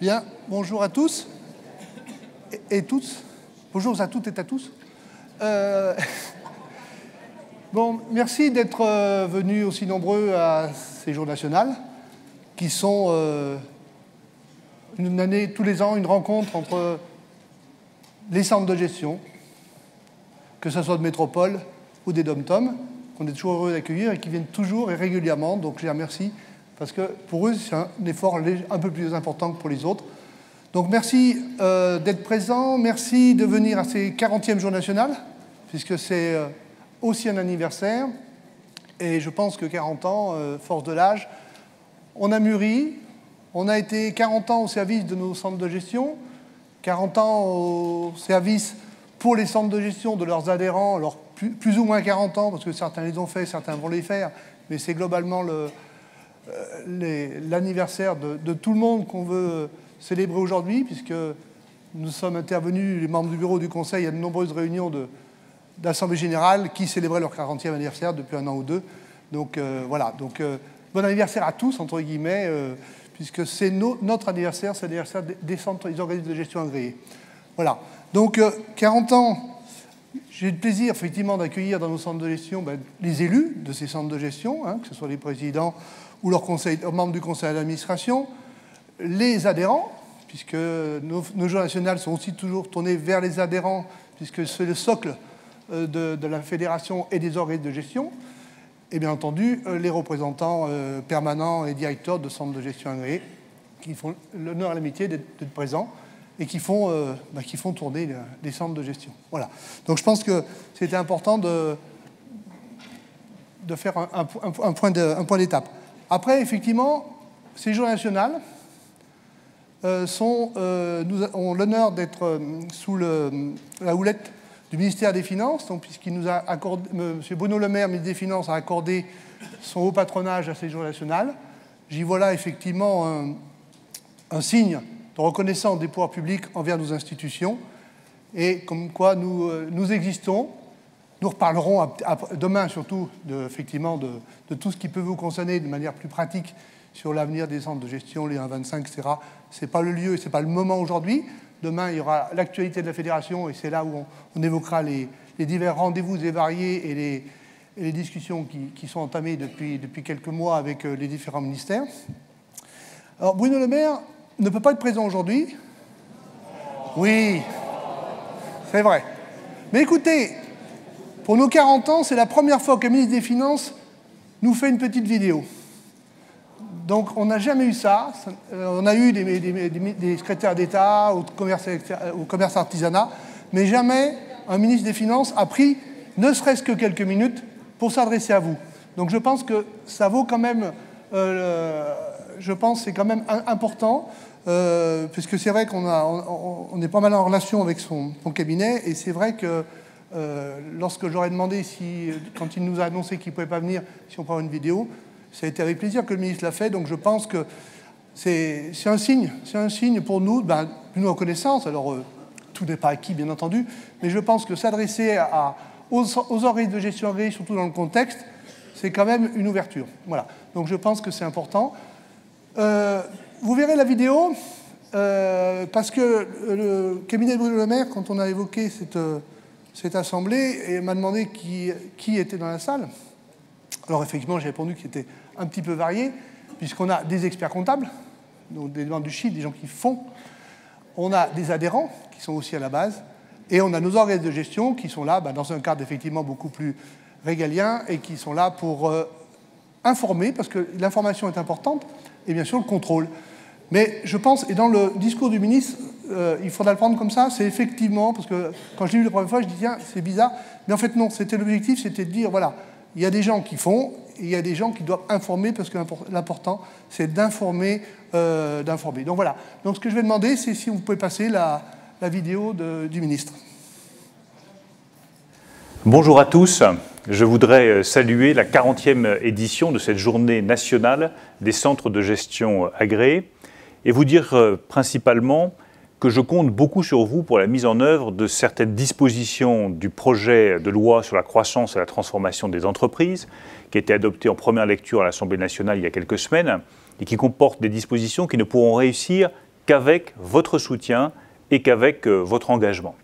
Bien, bonjour à tous et toutes. Bonjour à toutes et à tous. Bon, merci d'être venus aussi nombreux à ces Jours nationaux, qui sont une année, tous les ans, une rencontre entre les centres de gestion, que ce soit de métropole ou des dom-tom, qu'on est toujours heureux d'accueillir et qui viennent toujours et régulièrement. Donc je les remercie, parce que pour eux, c'est un effort un peu plus important que pour les autres. Donc merci d'être présents, merci de venir à ces 40e Jours nationaux, puisque c'est aussi un anniversaire. Et je pense que 40 ans, force de l'âge, on a mûri, on a été 40 ans au service de nos centres de gestion, 40 ans au service pour les centres de gestion de leurs adhérents, alors plus ou moins 40 ans, parce que certains les ont fait, certains vont les faire, mais c'est globalement l'anniversaire de tout le monde qu'on veut célébrer aujourd'hui, puisque nous sommes intervenus, les membres du bureau du Conseil, à de nombreuses réunions d'Assemblée générale qui célébraient leur 40e anniversaire depuis un an ou deux. Donc voilà, donc bon anniversaire à tous, entre guillemets, puisque c'est notre anniversaire, c'est l'anniversaire des centres, des organismes de gestion agréés. Voilà, donc 40 ans, j'ai le plaisir effectivement d'accueillir dans nos centres de gestion les élus de ces centres de gestion, que ce soit les présidents ou leurs membres du conseil d'administration, les adhérents, puisque nos Jours nationaux sont aussi toujours tournés vers les adhérents, puisque c'est le socle de la fédération et des organismes de gestion, et bien entendu les représentants permanents et directeurs de centres de gestion agréés, qui font l'honneur et l'amitié d'être présents et qui font tourner les centres de gestion. Voilà. Donc je pense que c'était important de faire un point d'étape. Après, effectivement, ces Jours nationaux ont l'honneur d'être sous la houlette du ministère des Finances, puisqu'il nous a accordé, M. Bruno Le Maire, ministre des Finances, a accordé son haut patronage à ces Jours nationaux. J'y vois là effectivement un signe de reconnaissance des pouvoirs publics envers nos institutions, et comme quoi nous existons. Nous reparlerons demain surtout effectivement de tout ce qui peut vous concerner de manière plus pratique sur l'avenir des centres de gestion, les 1,25, etc. Ce n'est pas le lieu, ce n'est pas le moment aujourd'hui. Demain, il y aura l'actualité de la fédération, et c'est là où on évoquera les divers rendez-vous et variés et les discussions qui sont entamées depuis quelques mois avec les différents ministères. Alors, Bruno Le Maire ne peut pas être présent aujourd'hui. Oui, c'est vrai. Mais écoutez, pour nos 40 ans, c'est la première fois que le ministre des Finances nous fait une petite vidéo. Donc on n'a jamais eu ça. On a eu des secrétaires d'État au commerce artisanat, mais jamais un ministre des Finances a pris ne serait-ce que quelques minutes pour s'adresser à vous. Donc je pense que ça vaut quand même, je pense que c'est quand même important, puisque c'est vrai qu'on est pas mal en relation avec son cabinet, et c'est vrai que lorsque j'aurais demandé quand il nous a annoncé qu'il ne pouvait pas venir, si on prend une vidéo, ça a été avec plaisir que le ministre l'a fait. Donc je pense que c'est un signe pour nous d'une reconnaissance. Alors tout n'est pas acquis, bien entendu, mais je pense que s'adresser aux organismes de gestion agréés, surtout dans le contexte, c'est quand même une ouverture. Voilà. Donc je pense que c'est important. Vous verrez la vidéo, parce que le cabinet de Bruno Le Maire, quand on a évoqué cette assemblée, m'a demandé qui était dans la salle. Alors effectivement, j'ai répondu qu'il était un petit peu varié, puisqu'on a des experts comptables, donc des membres du chiffre, des gens qui font. On a des adhérents, qui sont aussi à la base, et on a nos organismes de gestion qui sont là, dans un cadre effectivement beaucoup plus régalien, et qui sont là pour informer, parce que l'information est importante, et bien sûr le contrôle. Mais je pense, et dans le discours du ministre, il faudra le prendre comme ça, c'est effectivement, parce que quand je l'ai vu la première fois, je dis tiens, c'est bizarre, mais en fait non, c'était l'objectif, c'était de dire, voilà, il y a des gens qui font, et il y a des gens qui doivent informer, parce que l'important, c'est d'informer. Donc voilà. Donc ce que je vais demander, c'est si vous pouvez passer la vidéo du ministre. Bonjour à tous. Je voudrais saluer la 40e édition de cette journée nationale des centres de gestion agréés et vous dire principalement que je compte beaucoup sur vous pour la mise en œuvre de certaines dispositions du projet de loi sur la croissance et la transformation des entreprises, qui a été adopté en première lecture à l'Assemblée nationale il y a quelques semaines, et qui comporte des dispositions qui ne pourront réussir qu'avec votre soutien et qu'avec votre engagement.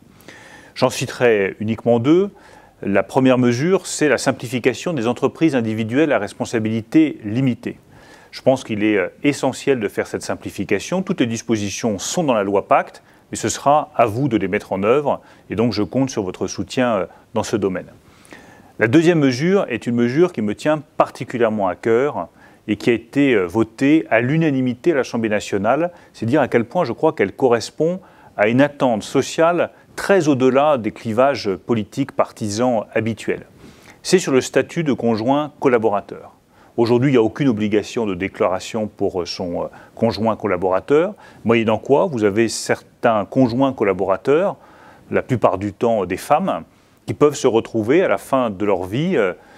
J'en citerai uniquement deux. La première mesure, c'est la simplification des entreprises individuelles à responsabilité limitée. Je pense qu'il est essentiel de faire cette simplification. Toutes les dispositions sont dans la loi Pacte, mais ce sera à vous de les mettre en œuvre, et donc je compte sur votre soutien dans ce domaine. La deuxième mesure est une mesure qui me tient particulièrement à cœur et qui a été votée à l'unanimité à l'Assemblée nationale. C'est dire à quel point je crois qu'elle correspond à une attente sociale très au-delà des clivages politiques partisans habituels. C'est sur le statut de conjoint collaborateur. Aujourd'hui, il n'y a aucune obligation de déclaration pour son conjoint collaborateur, moyennant quoi vous avez certains conjoints collaborateurs, la plupart du temps des femmes, qui peuvent se retrouver à la fin de leur vie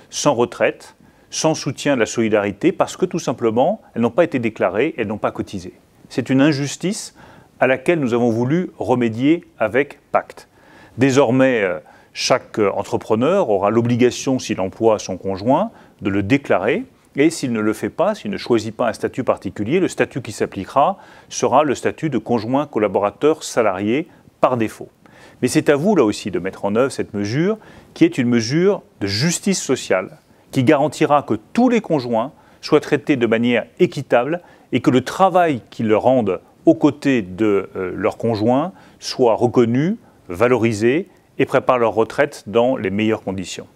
sans retraite, sans soutien de la solidarité, parce que tout simplement, elles n'ont pas été déclarées, elles n'ont pas cotisé. C'est une injustice à laquelle nous avons voulu remédier avec Pacte. Désormais, chaque entrepreneur aura l'obligation, s'il emploie son conjoint, de le déclarer. Et s'il ne le fait pas, s'il ne choisit pas un statut particulier, le statut qui s'appliquera sera le statut de conjoint collaborateur salarié par défaut. Mais c'est à vous, là aussi, de mettre en œuvre cette mesure, qui est une mesure de justice sociale, qui garantira que tous les conjoints soient traités de manière équitable et que le travail qu'ils rendent aux côtés de leurs conjoints soit reconnu, valorisé et prépare leur retraite dans les meilleures conditions.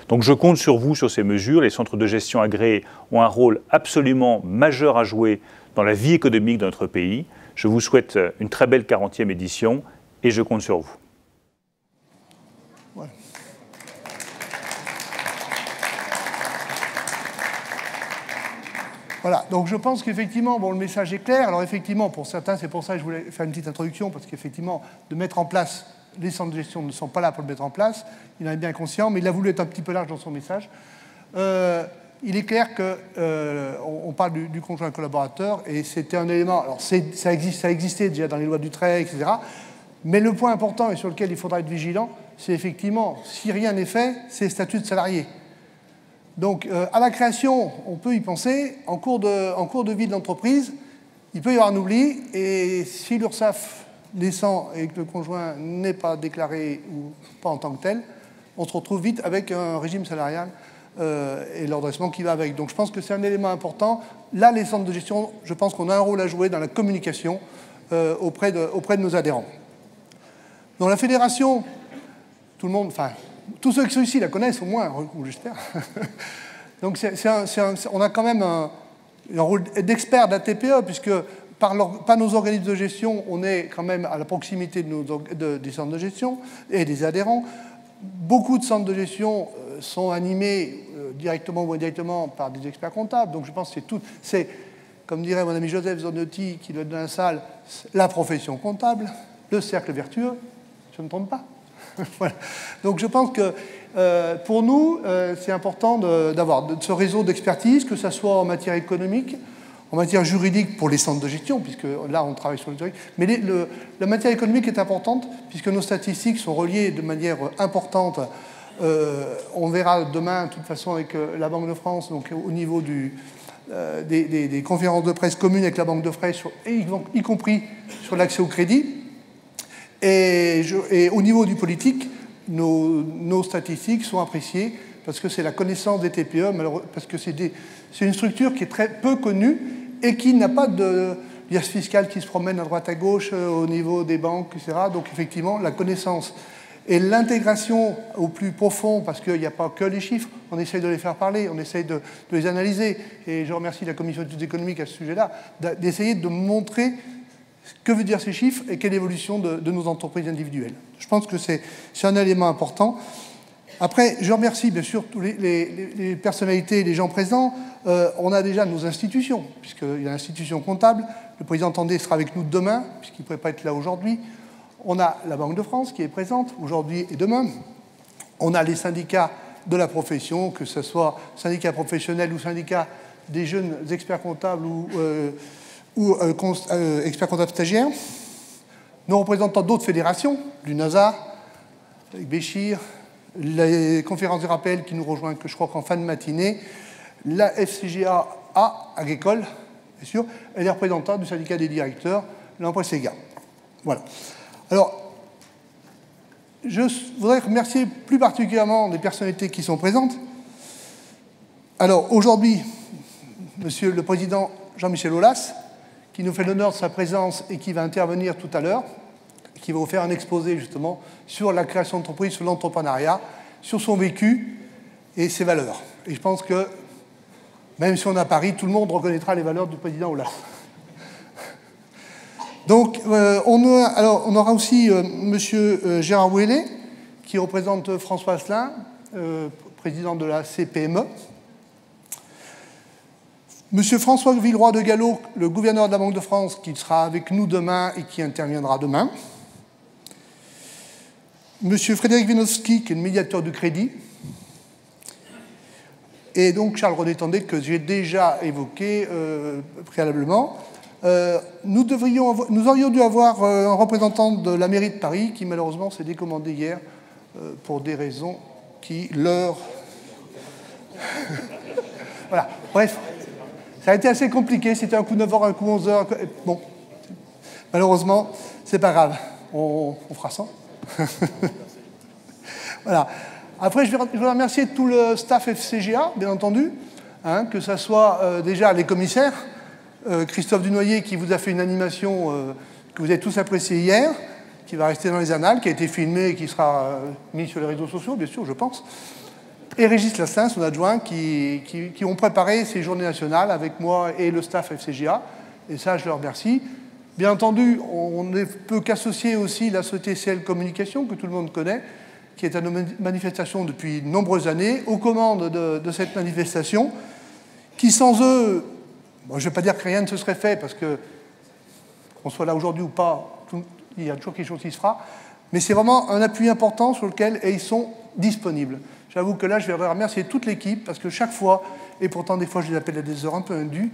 Donc je compte sur vous sur ces mesures. Les centres de gestion agréés ont un rôle absolument majeur à jouer dans la vie économique de notre pays. Je vous souhaite une très belle 40e édition et je compte sur vous. Voilà. Voilà, donc je pense qu'effectivement, bon, le message est clair. Alors effectivement, pour certains, c'est pour ça que je voulais faire une petite introduction, parce qu'effectivement, de mettre en place, les centres de gestion ne sont pas là pour le mettre en place, il en est bien conscient, mais il a voulu être un petit peu large dans son message. Il est clair qu'on parle du conjoint collaborateur, et c'était un élément, alors ça existait déjà dans les lois du trait, etc., mais le point important et sur lequel il faudra être vigilant, c'est effectivement, si rien n'est fait, c'est le statut de salarié. Donc, à la création, on peut y penser. En cours de vie de l'entreprise, il peut y avoir un oubli. Et si l'URSSAF descend et que le conjoint n'est pas déclaré ou pas en tant que tel, on se retrouve vite avec un régime salarial et l'endressement qui va avec. Donc, je pense que c'est un élément important. Là, les centres de gestion, je pense qu'on a un rôle à jouer dans la communication auprès de nos adhérents. Dans la fédération, tout le monde... Enfin, tous ceux qui sont ici la connaissent au moins, ou j'espère. Donc on a quand même un rôle d'expert de la TPE, puisque par nos organismes de gestion, on est quand même à la proximité des centres de gestion et des adhérents. Beaucoup de centres de gestion sont animés directement ou indirectement par des experts comptables. Donc je pense que c'est comme dirait mon ami Joseph Zanotti, qui doit être dans la salle, la profession comptable, le cercle vertueux, je ne me trompe pas. Voilà. Donc je pense que pour nous, c'est important d'avoir ce réseau d'expertise, que ce soit en matière économique, en matière juridique pour les centres de gestion, puisque là on travaille sur le juridique, mais la matière économique est importante, puisque nos statistiques sont reliées de manière importante. On verra demain, de toute façon, avec la Banque de France, donc au niveau des conférences de presse communes avec la Banque de France, y compris sur l'accès au crédit. Et au niveau du politique, nos statistiques sont appréciées parce que c'est la connaissance des TPE, parce que c'est une structure qui est très peu connue et qui n'a pas de liasse fiscale qui se promène à droite à gauche au niveau des banques, etc. Donc effectivement, la connaissance et l'intégration au plus profond, parce qu'il n'y a pas que les chiffres, on essaye de les faire parler, on essaye de les analyser. Et je remercie la Commission d'études économiques à ce sujet-là, d'essayer de montrer que veut dire ces chiffres et quelle évolution de nos entreprises individuelles. Je pense que c'est un élément important. Après, je remercie bien sûr tous les personnalités, les gens présents. On a déjà nos institutions, puisqu'il y a l'institution comptable. Le président Tandé sera avec nous demain, puisqu'il ne pouvait pas être là aujourd'hui. On a la Banque de France qui est présente aujourd'hui et demain. On a les syndicats de la profession, que ce soit syndicats professionnels ou syndicats des jeunes experts comptables ou experts comptables stagiaires. Nos représentants d'autres fédérations, l'UNASA, avec Béchir, les conférences du rappel qui nous rejoignent, que je crois qu'en fin de matinée, la FCGA agricole, bien sûr, et les représentants du syndicat des directeurs, l'emprunt Sega. Voilà. Alors, je voudrais remercier plus particulièrement les personnalités qui sont présentes. Alors, aujourd'hui, Monsieur le Président Jean-Michel Aulas, qui nous fait l'honneur de sa présence et qui va intervenir tout à l'heure, qui va vous faire un exposé justement sur la création d'entreprise, sur l'entrepreneuriat, sur son vécu et ses valeurs. Et je pense que, même si on est à Paris, tout le monde reconnaîtra les valeurs du président Aulas. Donc, on aura aussi M. Gérard Ouellet, qui représente François Asselin, président de la CPME. M. François Villeroy de Gallo, le gouverneur de la Banque de France, qui sera avec nous demain et qui interviendra demain. M. Frédéric Wienowski, qui est le médiateur du crédit. Et donc Charles René-Tendé, que j'ai déjà évoqué préalablement. Nous aurions dû avoir un représentant de la mairie de Paris qui malheureusement s'est décommandé hier pour des raisons qui leur... Voilà, bref, ça a été assez compliqué, c'était un coup 9h, un coup 11h. Bon, malheureusement, c'est pas grave, on fera ça. Voilà. Après, je vais remercier tout le staff FCGA, bien entendu, hein, que ce soit déjà les commissaires, Christophe Dunoyer qui vous a fait une animation que vous avez tous appréciée hier, qui va rester dans les annales, qui a été filmée et qui sera mise sur les réseaux sociaux, bien sûr, je pense. Et Régis Lassin, son adjoint, qui ont préparé ces journées nationales avec moi et le staff FCGA. Et ça, je leur remercie. Bien entendu, on ne peut qu'associer aussi la société CL Communication, que tout le monde connaît, qui est à nos manifestations depuis de nombreuses années, aux commandes de cette manifestation, qui sans eux, bon, je ne vais pas dire que rien ne se serait fait, parce que qu'on soit là aujourd'hui ou pas, il y a toujours quelque chose qui se fera, mais c'est vraiment un appui important sur lequel ils sont disponibles. J'avoue que là, je vais remercier toute l'équipe, parce que chaque fois, et pourtant des fois je les appelle à des heures un peu indues,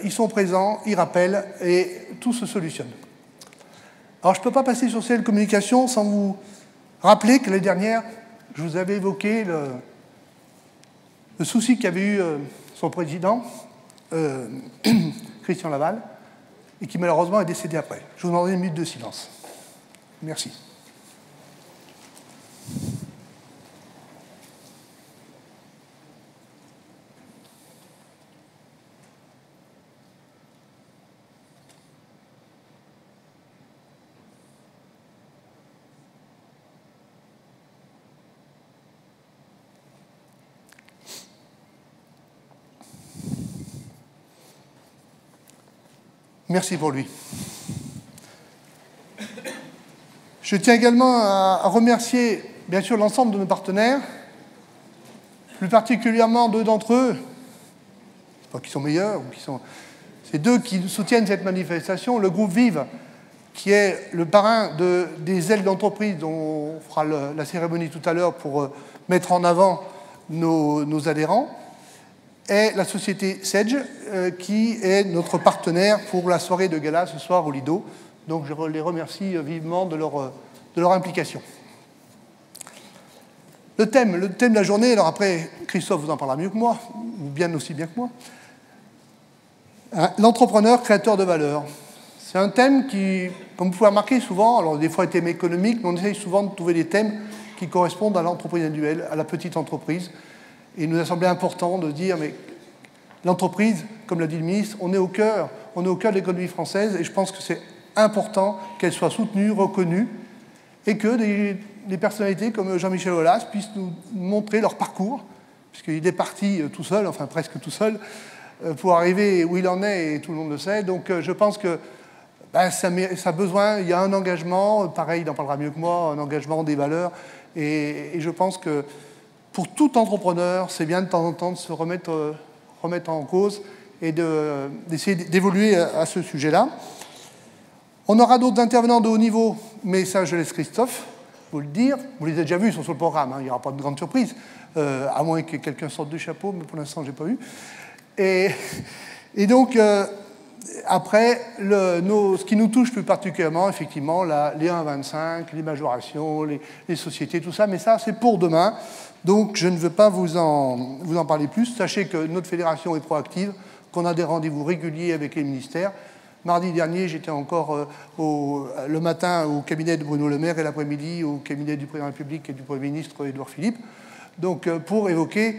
ils sont présents, ils rappellent, et tout se solutionne. Alors je ne peux pas passer sur CL Communication sans vous rappeler que l'année dernière, je vous avais évoqué le souci qu'avait eu son président, Christian Laval, et qui malheureusement est décédé après. Je vous demanderai une minute de silence. Merci. Merci pour lui. Je tiens également à remercier, bien sûr, l'ensemble de nos partenaires, plus particulièrement deux d'entre eux, pas qui sont meilleurs, c'est deux qui soutiennent cette manifestation, le groupe Vive, qui est le parrain des ailes d'entreprise dont on fera la cérémonie tout à l'heure pour mettre en avant nos adhérents, et la société Sedge, qui est notre partenaire pour la soirée de gala ce soir au Lido. Donc je les remercie vivement de leur implication. Le thème de la journée, alors après, Christophe vous en parlera mieux que moi, ou bien aussi bien que moi. L'entrepreneur créateur de valeur. C'est un thème qui, comme vous pouvez remarquer souvent, alors des fois un thème économique, mais on essaye souvent de trouver des thèmes qui correspondent à l'entreprise individuelle, à la petite entreprise. Et il nous a semblé important de dire, mais l'entreprise, comme l'a dit le ministre, on est au cœur de l'économie française, et je pense que c'est important qu'elle soit soutenue, reconnue, et que des personnalités comme Jean-Michel Aulas puissent nous montrer leur parcours, puisqu'il est parti tout seul, enfin presque tout seul, pour arriver où il en est, et tout le monde le sait. Donc je pense que ça a besoin, il y a un engagement, pareil, il en parlera mieux que moi, un engagement des valeurs, et je pense que pour tout entrepreneur, c'est bien de temps en temps de se remettre en cause et d'essayer d'évoluer à ce sujet-là. On aura d'autres intervenants de haut niveau, mais ça, je laisse Christophe vous le dire. Vous les avez déjà vus, ils sont sur le programme, hein, il n'y aura pas de grande surprise, à moins que quelqu'un sorte du chapeau, mais pour l'instant, je n'ai pas vu. Et donc, après, ce qui nous touche plus particulièrement, effectivement, les 1,25, les majorations, les sociétés, tout ça, mais ça, c'est pour demain. Donc, je ne veux pas vous en parler plus. Sachez que notre fédération est proactive, qu'on a des rendez-vous réguliers avec les ministères. Mardi dernier, j'étais encore le matin au cabinet de Bruno Le Maire et l'après-midi au cabinet du Président de la République et du Premier ministre Édouard Philippe, donc pour évoquer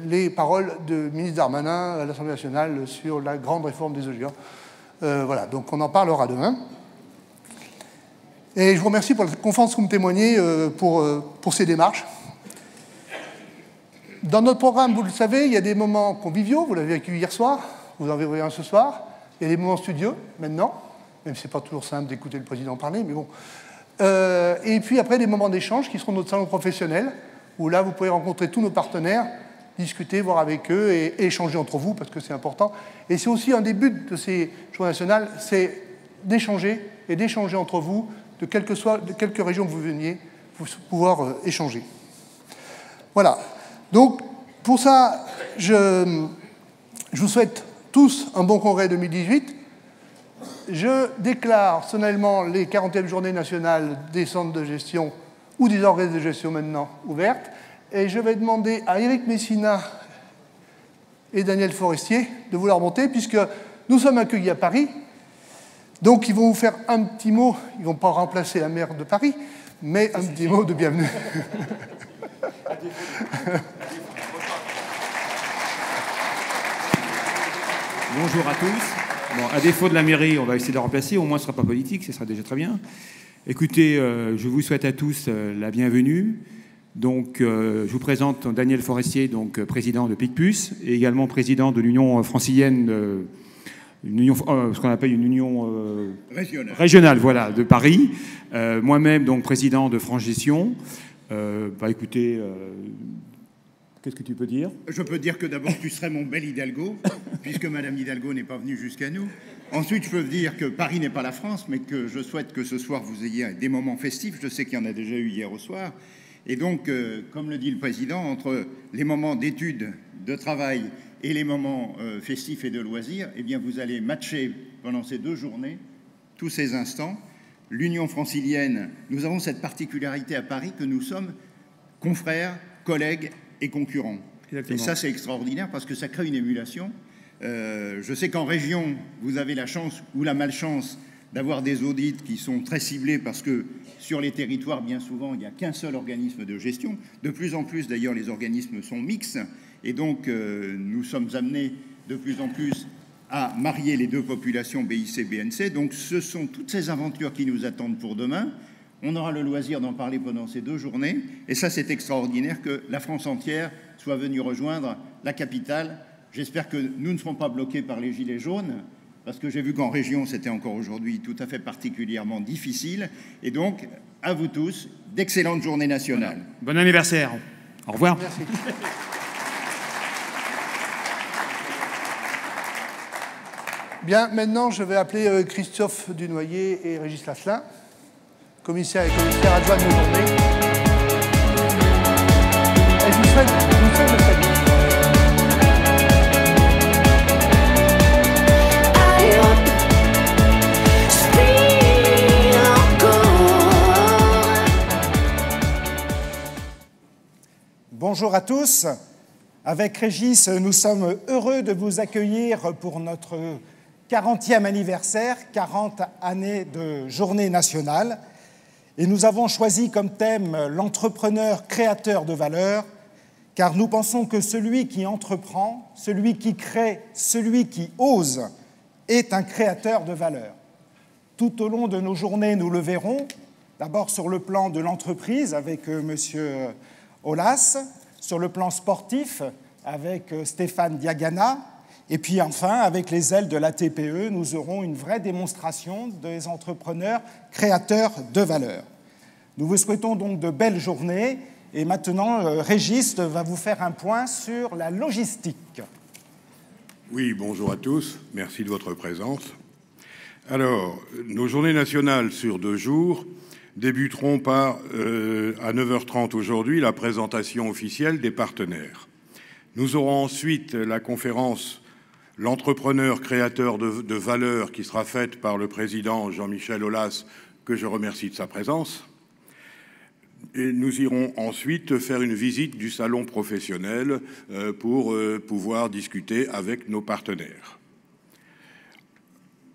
les paroles du ministre Darmanin à l'Assemblée nationale sur la grande réforme des EGA. Voilà, donc on en parlera demain. Et je vous remercie pour la confiance que vous me témoignez pour ces démarches. Dans notre programme, vous le savez, il y a des moments conviviaux, vous l'avez vécu hier soir, vous en verrez un ce soir. Il y a des moments studieux, maintenant, même si ce n'est pas toujours simple d'écouter le président parler, mais bon. Et puis après, des moments d'échange qui seront notre salon professionnel, où là, vous pourrez rencontrer tous nos partenaires, discuter, voir avec eux et échanger entre vous, parce que c'est important. Et c'est aussi un des buts de ces journées nationales, c'est d'échanger et d'échanger entre vous, de quelque région que vous veniez, pour pouvoir échanger. Voilà. Donc, pour ça, je vous souhaite tous un bon congrès 2018. Je déclare solennellement les 40e journées nationales des centres de gestion ou des organismes de gestion maintenant ouvertes. Et je vais demander à Éric Messina et Daniel Forestier de vous la remonter, puisque nous sommes accueillis à Paris. Donc, ils vont vous faire un petit mot. Ils ne vont pas remplacer la maire de Paris, mais un petit mot de bienvenue. Bonjour à tous. Bon, à défaut de la mairie, on va essayer de la remplacer. Au moins, ce ne sera pas politique, ce sera déjà très bien. Écoutez, je vous souhaite à tous la bienvenue. Donc, je vous présente Daniel Forestier, donc président de Picpus, et également président de l'Union francilienne, ce qu'on appelle une union régionale, voilà, de Paris. Moi-même, donc président de France Gestion. Écoutez. Qu'est-ce que tu peux dire? Je peux dire que d'abord, tu serais mon bel Hidalgo, puisque Madame Hidalgo n'est pas venue jusqu'à nous. Ensuite, je peux dire que Paris n'est pas la France, mais que je souhaite que ce soir, vous ayez des moments festifs. Je sais qu'il y en a déjà eu hier au soir. Et donc, comme le dit le Président, entre les moments d'études, de travail et les moments festifs et de loisirs, eh bien, vous allez matcher pendant ces 2 journées tous ces instants. L'Union francilienne, nous avons cette particularité à Paris que nous sommes confrères, collègues et concurrents. Exactement. Et ça, c'est extraordinaire parce que ça crée une émulation. Je sais qu'en région, vous avez la chance ou la malchance d'avoir des audits qui sont très ciblés parce que sur les territoires, bien souvent, il n'y a qu'un seul organisme de gestion. De plus en plus, d'ailleurs, les organismes sont mixtes. Et donc, nous sommes amenés de plus en plus à marier les 2 populations BIC-BNC. Donc, ce sont toutes ces aventures qui nous attendent pour demain. On aura le loisir d'en parler pendant ces 2 journées. Et ça, c'est extraordinaire que la France entière soit venue rejoindre la capitale. J'espère que nous ne serons pas bloqués par les gilets jaunes, parce que j'ai vu qu'en région, c'était encore aujourd'hui tout à fait particulièrement difficile. Et donc, à vous tous, d'excellentes journées nationales. Bon anniversaire. Au revoir. Merci. Bien, maintenant, je vais appeler Christophe Dunoyer et Régis Lasselin, commissaire et commissaire adjoint de nos journées. Et je vous souhaite le salut. Bonjour à tous. Avec Régis, nous sommes heureux de vous accueillir pour notre 40e anniversaire, 40 années de journée nationale. Et nous avons choisi comme thème l'entrepreneur créateur de valeur, car nous pensons que celui qui entreprend, celui qui crée, celui qui ose est un créateur de valeur. Tout au long de nos journées, nous le verrons, d'abord sur le plan de l'entreprise avec Monsieur Aulas, sur le plan sportif avec Stéphane Diagana, et puis enfin, avec les ailes de la TPE, nous aurons une vraie démonstration des entrepreneurs créateurs de valeur. Nous vous souhaitons donc de belles journées, et maintenant, Régis va vous faire un point sur la logistique. Oui, bonjour à tous, merci de votre présence. Alors, nos journées nationales sur 2 jours débuteront par, à 9h30 aujourd'hui, la présentation officielle des partenaires. Nous aurons ensuite la conférence « L'entrepreneur créateur de valeur » qui sera faite par le président Jean-Michel Aulas, que je remercie de sa présence. Et nous irons ensuite faire une visite du salon professionnel pour pouvoir discuter avec nos partenaires.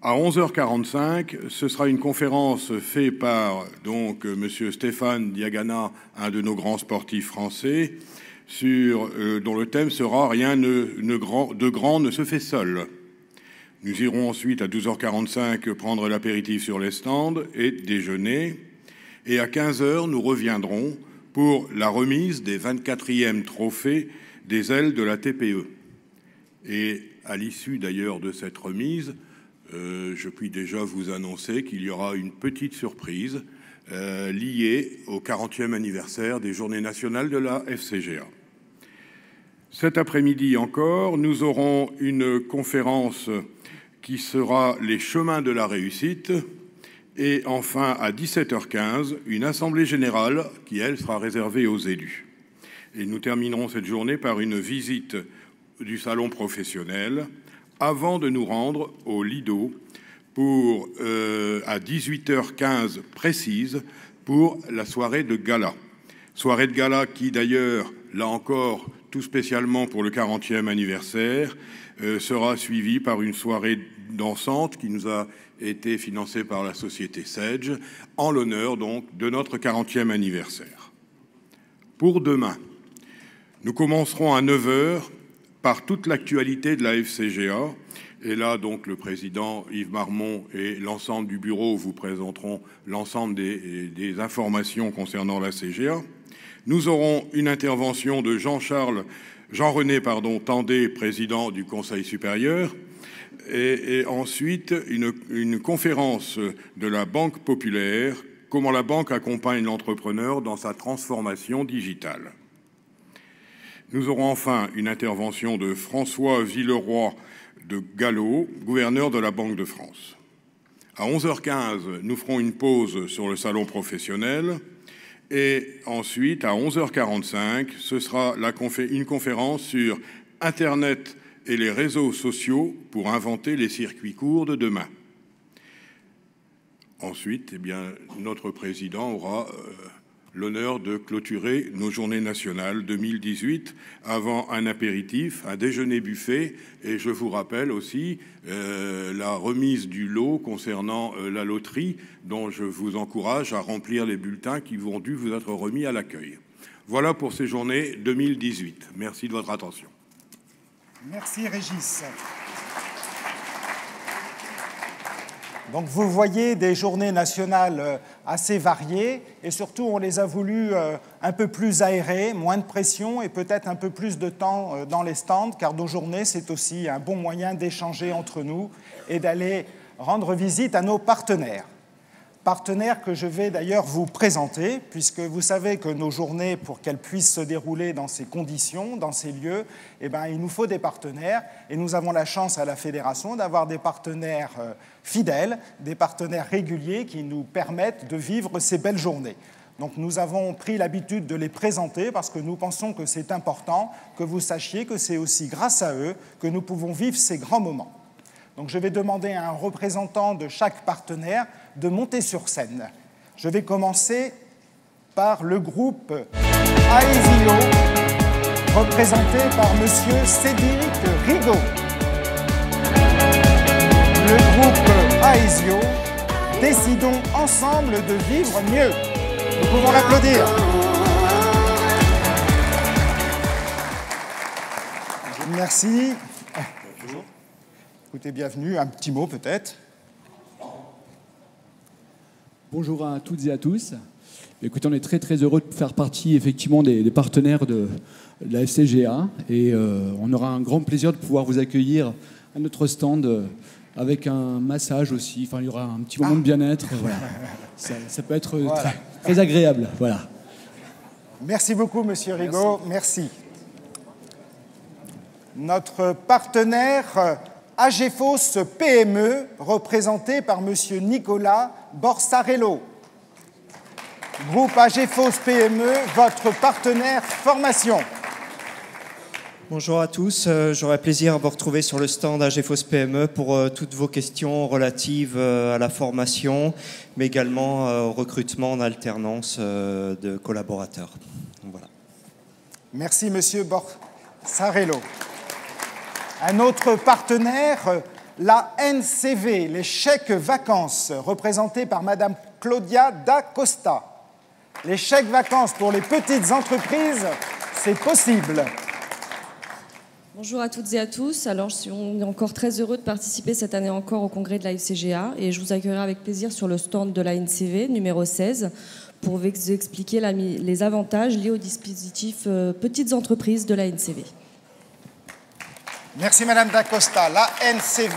À 11h45, ce sera une conférence faite par donc Monsieur Stéphane Diagana, un de nos grands sportifs français, dont le thème sera « Rien de grand ne se fait seul ». Nous irons ensuite à 12h45 prendre l'apéritif sur les stands et déjeuner. Et à 15h, nous reviendrons pour la remise des 24e trophées des ailes de la TPE. Et à l'issue d'ailleurs de cette remise, je puis déjà vous annoncer qu'il y aura une petite surprise liée au 40e anniversaire des Journées nationales de la FCGA. Cet après-midi encore, nous aurons une conférence qui sera « Les chemins de la réussite ». Et enfin, à 17h15, une assemblée générale qui, elle, sera réservée aux élus. Et nous terminerons cette journée par une visite du salon professionnel avant de nous rendre au Lido pour, à 18h15 précise, pour la soirée de gala. Soirée de gala qui, d'ailleurs, là encore, tout spécialement pour le 40e anniversaire, sera suivie par une soirée dansante qui nous a été financée par la société Sedge, en l'honneur donc de notre 40e anniversaire. Pour demain, nous commencerons à 9h par toute l'actualité de la FCGA. Et là, donc, le président Yves Marmont et l'ensemble du bureau vous présenteront l'ensemble des informations concernant la CGA. Nous aurons une intervention de Jean-René Tandé, président du Conseil supérieur, et ensuite une conférence de la Banque populaire, comment la banque accompagne l'entrepreneur dans sa transformation digitale. Nous aurons enfin une intervention de François Villeroy de Gallo, gouverneur de la Banque de France. À 11h15, nous ferons une pause sur le salon professionnel. Et ensuite, à 11h45, ce sera une conférence sur Internet et les réseaux sociaux pour inventer les circuits courts de demain. Ensuite, notre président aura l'honneur de clôturer nos journées nationales 2018 avant un apéritif, un déjeuner buffet, et je vous rappelle aussi la remise du lot concernant la loterie, dont je vous encourage à remplir les bulletins qui vont dû vous être remis à l'accueil. Voilà pour ces journées 2018. Merci de votre attention. Merci Régis. Donc vous voyez des journées nationales assez variées et surtout on les a voulu un peu plus aérées, moins de pression et peut-être un peu plus de temps dans les stands car nos journées c'est aussi un bon moyen d'échanger entre nous et d'aller rendre visite à nos partenaires. Partenaires que je vais d'ailleurs vous présenter, puisque vous savez que nos journées, pour qu'elles puissent se dérouler dans ces conditions, dans ces lieux, il nous faut des partenaires. Et nous avons la chance à la Fédération d'avoir des partenaires fidèles, des partenaires réguliers qui nous permettent de vivre ces belles journées. Donc nous avons pris l'habitude de les présenter parce que nous pensons que c'est important que vous sachiez que c'est aussi grâce à eux que nous pouvons vivre ces grands moments. Donc je vais demander à un représentant de chaque partenaire de monter sur scène. Je vais commencer par le groupe Aesio, représenté par Monsieur Cédric Rigaud. Le groupe Aesio, décidons ensemble de vivre mieux. Nous pouvons l'applaudir. Merci. Bonjour. Écoutez, bienvenue. Un petit mot peut-être. Bonjour à toutes et à tous. Écoutez, on est très très heureux de faire partie effectivement des partenaires de la FCGA et on aura un grand plaisir de pouvoir vous accueillir à notre stand avec un massage aussi. Enfin, il y aura un petit moment de bien-être. Voilà. Ça peut être voilà. très agréable. Voilà. Merci beaucoup, Monsieur Rigaud. Merci. Notre partenaire AGEFOS PME, représenté par Monsieur Nicolas Borsarello. Groupe AGEFOS PME, votre partenaire formation. Bonjour à tous, j'aurai plaisir à vous retrouver sur le stand AGEFOS PME pour toutes vos questions relatives à la formation, mais également au recrutement en alternance de collaborateurs. Voilà. Merci Monsieur Borsarello. Un autre partenaire, la NCV, les chèques vacances, représentés par Madame Claudia Da Costa. Les chèques vacances pour les petites entreprises, c'est possible. Bonjour à toutes et à tous. Alors, on est encore très heureux de participer cette année encore au congrès de la FCGA et je vous accueillerai avec plaisir sur le stand de la NCV, numéro 16, pour vous expliquer les avantages liés au dispositif petites entreprises de la NCV. Merci Madame Da Costa. La NCV.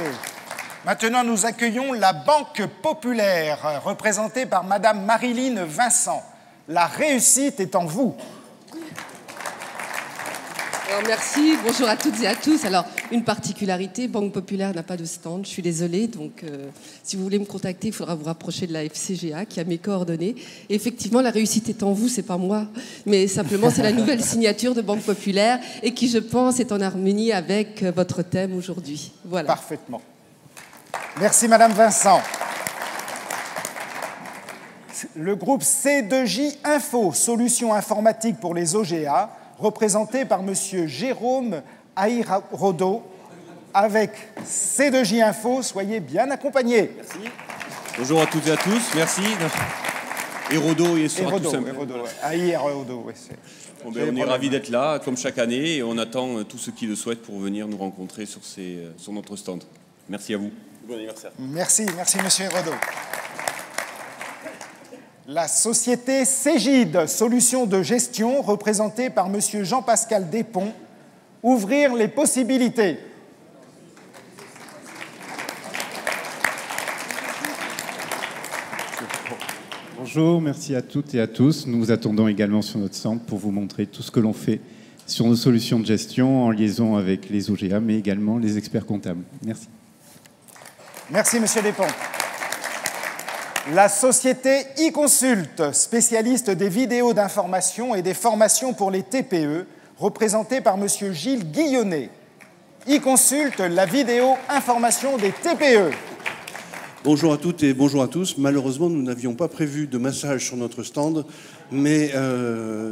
Maintenant, nous accueillons la Banque Populaire, représentée par Madame Marilyn Vincent. La réussite est en vous. Alors, merci, bonjour à toutes et à tous. Alors, une particularité, Banque Populaire n'a pas de stand, je suis désolée. Donc, si vous voulez me contacter, il faudra vous rapprocher de la FCGA qui a mes coordonnées. Et effectivement, la réussite est en vous, c'est pas moi. Mais simplement, c'est la nouvelle signature de Banque Populaire et qui, je pense, est en harmonie avec votre thème aujourd'hui. Voilà. Parfaitement. Merci Madame Vincent. Le groupe C2J Info, solutions informatiques pour les OGA, représenté par Monsieur Jérôme Aïrodo, avec C2J Info. Soyez bien accompagnés. Merci. Bonjour à toutes et à tous. Merci. Hérodo, il sera tout simple. Aïrodo, oui. On est ravis d'être là, comme chaque année, et on attend tous ceux qui le souhaitent pour venir nous rencontrer sur notre stand. Merci à vous. Bon anniversaire. Merci Monsieur Hérodo. La société Cégide, solution de gestion, représentée par Monsieur Jean-Pascal Despons, ouvrir les possibilités. Bonjour, merci à toutes et à tous. Nous vous attendons également sur notre stand pour vous montrer tout ce que l'on fait sur nos solutions de gestion en liaison avec les OGA, mais également les experts comptables. Merci. Merci Monsieur Despons. La société e-Consult, spécialiste des vidéos d'information et des formations pour les TPE, représentée par Monsieur Gilles Guillonnet. e-Consult, la vidéo information des TPE. Bonjour à toutes et bonjour à tous. Malheureusement, nous n'avions pas prévu de massage sur notre stand, mais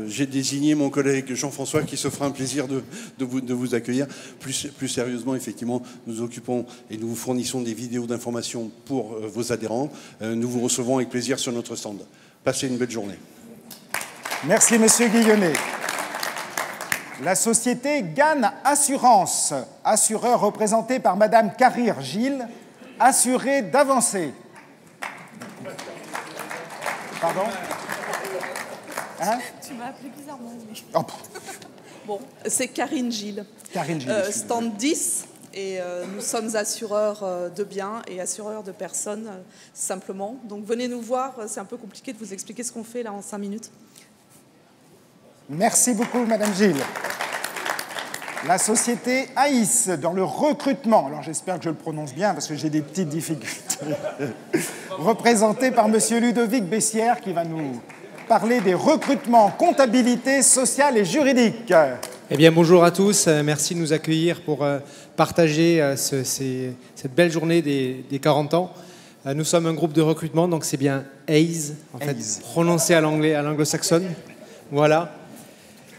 j'ai désigné mon collègue Jean-François qui se fera un plaisir de vous accueillir. Plus sérieusement, effectivement, nous occupons et nous vous fournissons des vidéos d'information pour vos adhérents. Nous vous recevons avec plaisir sur notre stand. Passez une belle journée. Merci, Monsieur Guillonnet. La société Gann Assurance, assureur représenté par Madame Carrir Gilles, assuré d'avancer. Pardon? Hein? Tu m'as appelé bizarrement. Mais... Oh. Bon, c'est Karine Gilles. Karine Gilles. Stand 10, et nous sommes assureurs de biens et assureurs de personnes, simplement. Donc venez nous voir, c'est un peu compliqué de vous expliquer ce qu'on fait là en 5 minutes. Merci beaucoup, Madame Gilles. La société AIS, dans le recrutement, alors j'espère que je le prononce bien parce que j'ai des petites difficultés, représentée par Monsieur Ludovic Bessières qui va nous parler des recrutements, comptabilité sociale et juridique. Eh bien, bonjour à tous, merci de nous accueillir pour partager cette belle journée des 40 ans. Nous sommes un groupe de recrutement, donc c'est bien AIS, en fait, prononcé à l'anglo-saxonne. Voilà.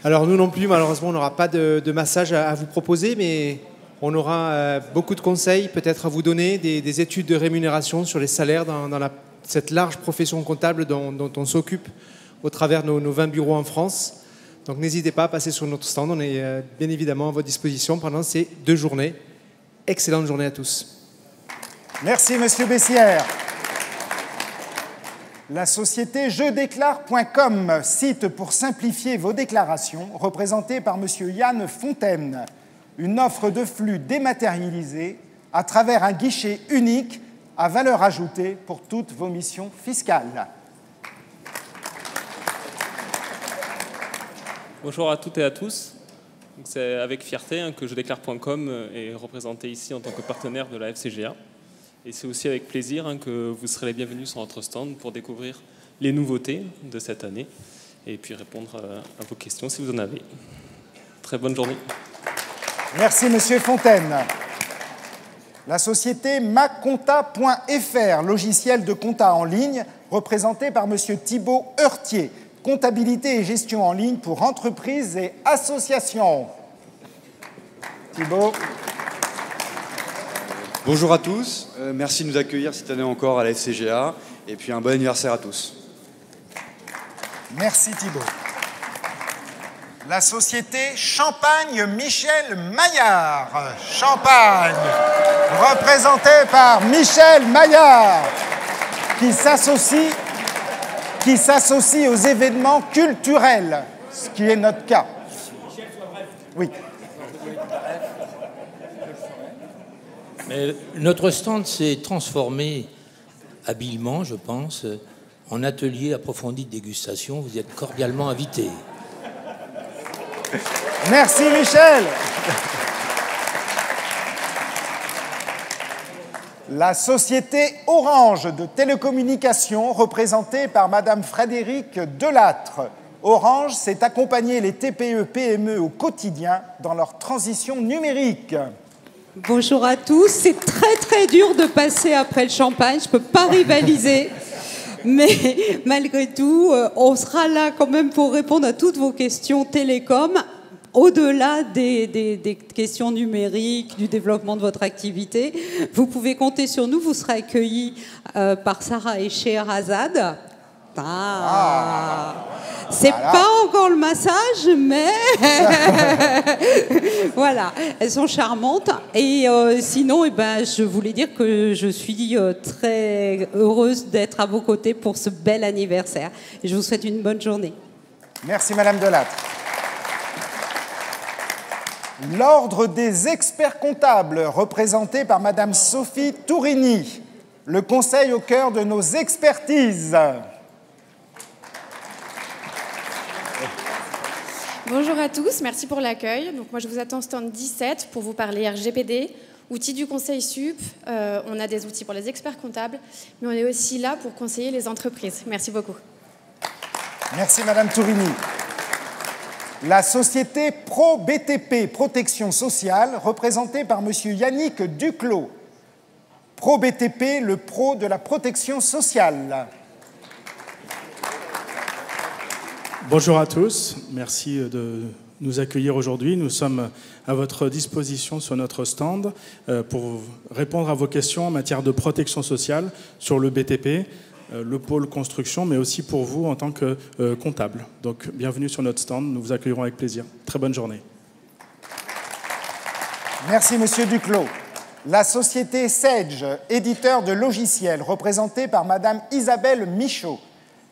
Alors nous non plus, malheureusement, on n'aura pas de massage à vous proposer, mais on aura beaucoup de conseils peut-être à vous donner, des études de rémunération sur les salaires dans cette large profession comptable dont on s'occupe au travers de nos 20 bureaux en France. Donc n'hésitez pas à passer sur notre stand, on est bien évidemment à votre disposition pendant ces 2 journées. Excellente journée à tous. Merci Monsieur Bessières. La société jedéclare.com, site pour simplifier vos déclarations, représentée par Monsieur Yann Fontaine. Une offre de flux dématérialisée à travers un guichet unique à valeur ajoutée pour toutes vos missions fiscales. Bonjour à toutes et à tous. C'est avec fierté que jedéclare.com est représenté ici en tant que partenaire de la FCGA. Et c'est aussi avec plaisir que vous serez les bienvenus sur notre stand pour découvrir les nouveautés de cette année et puis répondre à vos questions si vous en avez. Très bonne journée. Merci Monsieur Fontaine. La société macompta.fr, logiciel de compta en ligne, représenté par Monsieur Thibault Heurtier. Comptabilité et gestion en ligne pour entreprises et associations. Thibault. Bonjour à tous, merci de nous accueillir cette année encore à la FCGA, et puis un bon anniversaire à tous. Merci Thibault. La société Champagne Michel Maillard. Champagne, représentée par Michel Maillard, qui s'associe aux événements culturels, ce qui est notre cas. Oui. Mais notre stand s'est transformé habilement, je pense, en atelier approfondi de dégustation. Vous êtes cordialement invités. Merci Michel. La société Orange de télécommunications, représentée par Madame Frédérique Delattre. Orange sait accompagner les TPE-PME au quotidien dans leur transition numérique. Bonjour à tous. C'est très très dur de passer après le champagne. Je ne peux pas rivaliser. Mais malgré tout, on sera là quand même pour répondre à toutes vos questions télécom, au-delà des questions numériques, du développement de votre activité. Vous pouvez compter sur nous. Vous serez accueillis par Sarah et Scheherazade. C'est pas encore le massage, mais voilà, elles sont charmantes. Et sinon, je voulais dire que je suis très heureuse d'être à vos côtés pour ce bel anniversaire. Et je vous souhaite une bonne journée. Merci Madame Delattre. L'Ordre des experts comptables, représenté par Madame Sophie Tourini. Le conseil au cœur de nos expertises. Bonjour à tous, merci pour l'accueil. Donc moi je vous attends au stand 17 pour vous parler RGPD, outils du conseil sup. On a des outils pour les experts comptables, mais on est aussi là pour conseiller les entreprises. Merci beaucoup. Merci Madame Tourini. La société Pro-BTP, Protection Sociale, représentée par Monsieur Yannick Duclos. Pro-BTP, le pro de la protection sociale. Bonjour à tous, merci de nous accueillir aujourd'hui. Nous sommes à votre disposition sur notre stand pour répondre à vos questions en matière de protection sociale sur le BTP, le pôle construction, mais aussi pour vous en tant que comptable. Donc bienvenue sur notre stand, nous vous accueillerons avec plaisir. Très bonne journée. Merci Monsieur Duclos. La société Sage, éditeur de logiciels, représentée par Madame Isabelle Michaud.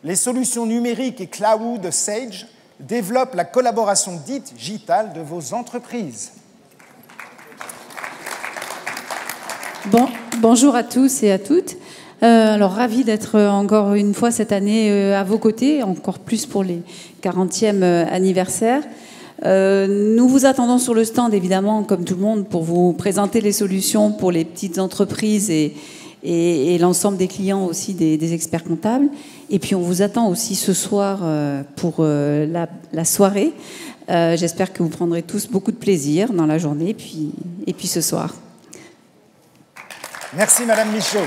Les solutions numériques et cloud Sage développent la collaboration digitale de vos entreprises. Bonjour à tous et à toutes. Alors, ravi d'être encore une fois cette année à vos côtés, encore plus pour les 40e anniversaires. Nous vous attendons sur le stand, évidemment, comme tout le monde, pour vous présenter les solutions pour les petites entreprises et l'ensemble des clients aussi des experts comptables. Et puis on vous attend aussi ce soir pour la soirée. J'espère que vous prendrez tous beaucoup de plaisir dans la journée et puis ce soir. Merci Madame Michaud.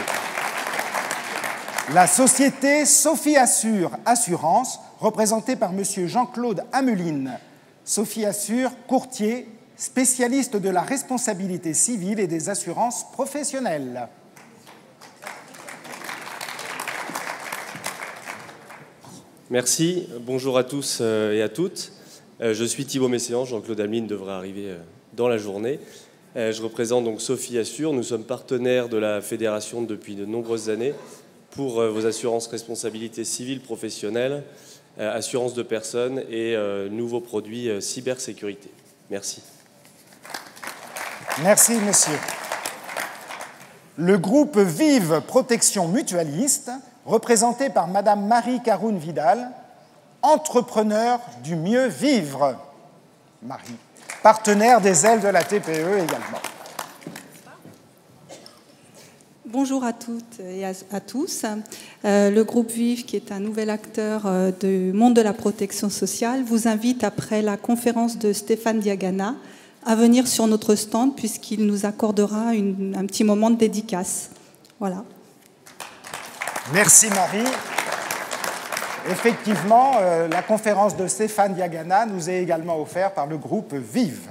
La société Sophie Assure Assurance, représentée par Monsieur Jean-Claude Ameline. Sophie Assure, courtier, spécialiste de la responsabilité civile et des assurances professionnelles. Merci, bonjour à tous et à toutes. Je suis Thibault Messéan, Jean-Claude Ameline devrait arriver dans la journée. Je représente donc Sophie Assure, nous sommes partenaires de la fédération depuis de nombreuses années pour vos assurances responsabilité civile professionnelle, assurance de personnes et nouveaux produits cybersécurité. Merci. Merci monsieur. Le groupe Vive Protection Mutualiste, représenté par Madame Marie Caroune Vidal, entrepreneur du mieux vivre. Marie, partenaire des ailes de la TPE également. Bonjour à toutes et à tous. Le groupe Vive, qui est un nouvel acteur du monde de la protection sociale, vous invite, après la conférence de Stéphane Diagana, à venir sur notre stand puisqu'il nous accordera un petit moment de dédicace. Voilà. Merci Marie. Effectivement, la conférence de Stéphane Diagana nous est également offerte par le groupe Vive.